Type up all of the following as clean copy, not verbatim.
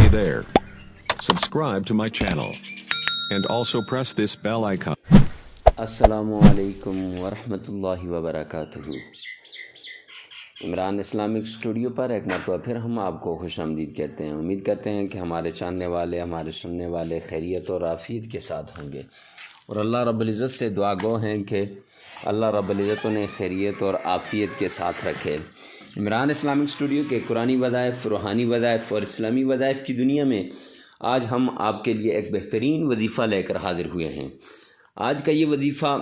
Hey there. Subscribe to my channel. And also press this bell icon. السلام علیکم ورحمۃ اللہ وبرکاتہ۔ عمران اسلامک اسٹوڈیو پر ایک مرتبہ پھر ہم آپ کو خوش آمدید کہتے ہیں۔ امید کرتے ہیں کہ ہمارے چاننے والے، ہمارے سننے والے خیریت اور عافیت کے ساتھ ہوں گے، اور اللہ رب العزت سے دعا گو ہیں کہ اللہ رب العزت انہیں خیریت اور عافیت کے ساتھ رکھے۔ عمران اسلامک اسٹوڈیو کے قرآنی وظائف، روحانی وظائف اور اسلامی وظائف کی دنیا میں آج ہم آپ کے لیے ایک بہترین وظیفہ لے کر حاضر ہوئے ہیں۔ آج کا یہ وظیفہ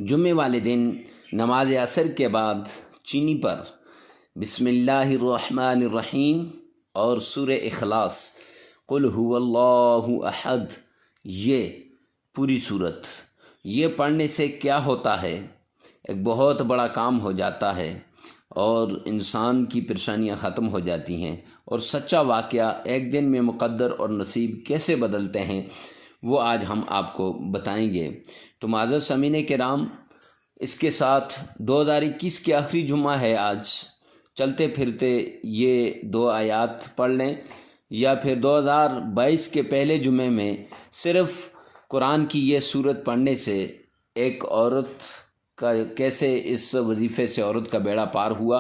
جمعے والے دن نماز عصر کے بعد چینی پر بسم اللہ الرحمن الرحیم اور سورہ اخلاص قل هو اللہ احد، یہ پوری صورت یہ پڑھنے سے کیا ہوتا ہے، ایک بہت بڑا کام ہو جاتا ہے اور انسان کی پریشانیاں ختم ہو جاتی ہیں، اور سچا واقعہ ایک دن میں مقدر اور نصیب کیسے بدلتے ہیں وہ آج ہم آپ کو بتائیں گے۔ تو معزز سامعین کرام، اس کے ساتھ 2021 کے آخری جمعہ ہے آج، چلتے پھرتے یہ 2 آیات پڑھ لیں، یا پھر 2022 کے پہلے جمعے میں صرف قرآن کی یہ سورت پڑھنے سے ایک عورت کا کیسے اس وظیفے سے عورت کا بیڑا پار ہوا،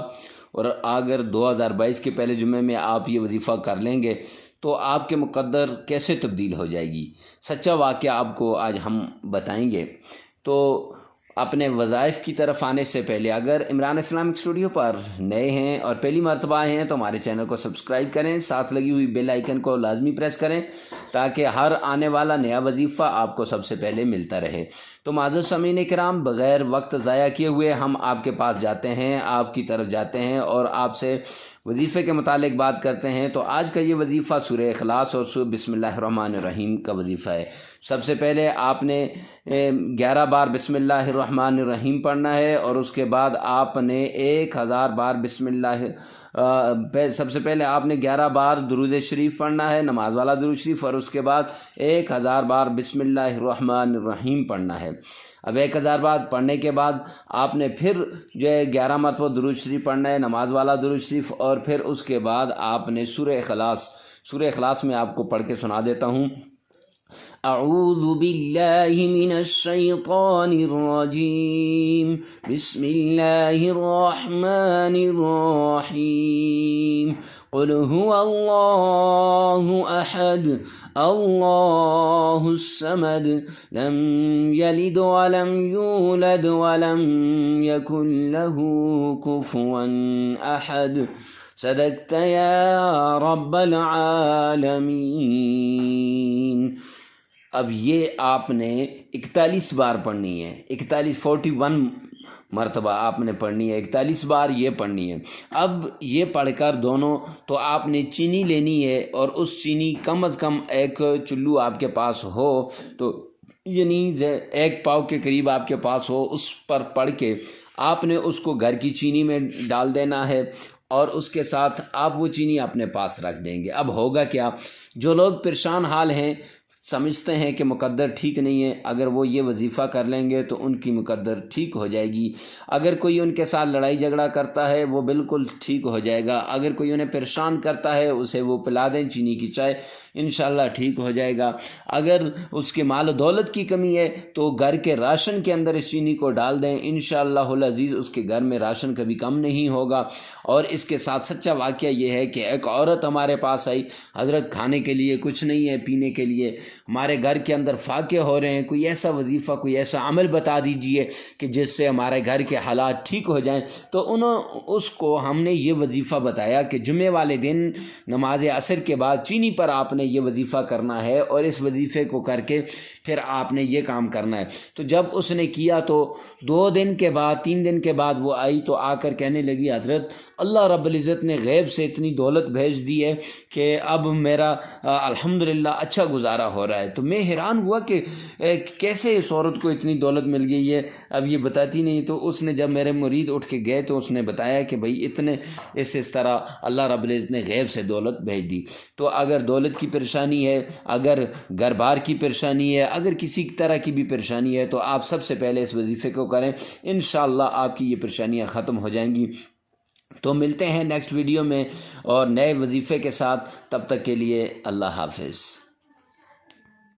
اور اگر 2022 کے پہلے جمعے میں آپ یہ وظیفہ کر لیں گے تو آپ کے مقدر کیسے تبدیل ہو جائے گی، سچا واقعہ آپ کو آج ہم بتائیں گے۔ تو اپنے وظائف کی طرف آنے سے پہلے اگر عمران اسلامک اسٹوڈیو پر نئے ہیں اور پہلی مرتبہ آئے ہیں تو ہمارے چینل کو سبسکرائب کریں، ساتھ لگی ہوئی بیل آئیکن کو لازمی پریس کریں تاکہ ہر آنے والا نیا وظیفہ آپ کو سب سے پہلے ملتا رہے۔ تو معزز سامعین کرام، بغیر وقت ضائع کیے ہوئے ہم آپ کے پاس جاتے ہیں، آپ کی طرف جاتے ہیں اور آپ سے وظیفے کے متعلق بات کرتے ہیں۔ تو آج کا یہ وظیفہ سورہ اخلاص اور سورہ بسم اللہ الرحمن الرحیم کا وظیفہ ہے۔ سب سے پہلے آپ نے 11 بار بسم اللہ الرحمن الرحیم پڑھنا ہے، اور اس کے بعد آپ نے 1000 بار بسم اللہ سب سے پہلے آپ نے 11 بار درود شریف پڑھنا ہے، نماز والا درود شریف، اور اس کے بعد 1000 بار بسم اللہ الرحمن الرحیم پڑھنا ہے۔ اب 1000 بار پڑھنے کے بعد آپ نے پھر جو ہے 11 مرتبہ درود شریف پڑھنا ہے، نماز والا درود شریف، اور پھر اس کے بعد آپ نے سورہ اخلاص میں آپ کو پڑھ کے سنا دیتا ہوں۔ اعوذ باللہ من الشیطان الرجیم، بسم اللہ الرحمن الرحیم، قل هو اللہ احد اللہ الصمد لم یلد ولم یولد ولم یکن له کفوا احد، صدقت یا رب العالمین۔ اب یہ آپ نے 41 بار پڑھنی ہے، 41 مرتبہ آپ نے پڑھنی ہے، 41 بار یہ پڑھنی ہے۔ اب یہ پڑھ کر دونوں تو آپ نے چینی لینی ہے، اور اس چینی کم از کم ایک چلو آپ کے پاس ہو، تو یعنی 1 پاؤ کے قریب آپ کے پاس ہو، اس پر پڑھ کے آپ نے اس کو گھر کی چینی میں ڈال دینا ہے، اور اس کے ساتھ آپ وہ چینی اپنے پاس رکھ دیں گے۔ اب ہوگا کیا، جو لوگ پریشان حال ہیں، سمجھتے ہیں کہ مقدر ٹھیک نہیں ہے، اگر وہ یہ وظیفہ کر لیں گے تو ان کی مقدر ٹھیک ہو جائے گی۔ اگر کوئی ان کے ساتھ لڑائی جھگڑا کرتا ہے وہ بالکل ٹھیک ہو جائے گا۔ اگر کوئی انہیں پریشان کرتا ہے اسے وہ پلا دیں چینی کی چائے، انشاءاللہ ٹھیک ہو جائے گا۔ اگر اس کے مال و دولت کی کمی ہے تو گھر کے راشن کے اندر اس چینی کو ڈال دیں، انشاءاللہ العزیز اس کے گھر میں راشن کبھی کم نہیں ہوگا۔ اور اس کے ساتھ سچا واقعہ یہ ہے کہ ایک عورت ہمارے پاس آئی، حضرت کھانے کے لیے کچھ نہیں ہے، پینے کے لیے ہمارے گھر کے اندر فاقے ہو رہے ہیں، کوئی ایسا وظیفہ، کوئی ایسا عمل بتا دیجئے کہ جس سے ہمارے گھر کے حالات ٹھیک ہو جائیں۔ تو اس کو ہم نے یہ وظیفہ بتایا کہ جمعے والے دن نماز عصر کے بعد چینی پر آپ نے یہ وظیفہ کرنا ہے، اور اس وظیفے کو کر کے پھر آپ نے یہ کام کرنا ہے۔ تو جب اس نے کیا تو 2 دن کے بعد 3 دن کے بعد وہ آئی تو آ کر کہنے لگی، حضرت اللہ رب العزت نے غیب سے اتنی دولت بھیج دی ہے کہ اب میرا الحمدللہ اچھا گزارا ہو رہا ہے۔ تو میں حیران ہوا کہ کیسے اس عورت کو اتنی دولت مل گئی ہے، اب یہ بتاتی نہیں۔ تو اس نے جب میرے مرید اٹھ کے گئے تو اس نے بتایا کہ بھائی اتنے اس طرح اللہ رب العزت نے غیب سے دولت بھیج دی۔ تو اگر دولت کی پریشانی ہے، اگر گھر بار کی پریشانی ہے، اگر کسی طرح کی بھی پریشانی ہے تو آپ سب سے پہلے اس وظیفے کو کریں، انشاءاللہ آپ کی یہ پریشانیاں ختم ہو جائیں گی۔ تو ملتے ہیں نیکسٹ ویڈیو میں اور نئے وظیفے کے ساتھ، تب تک کے لیے اللہ حافظ۔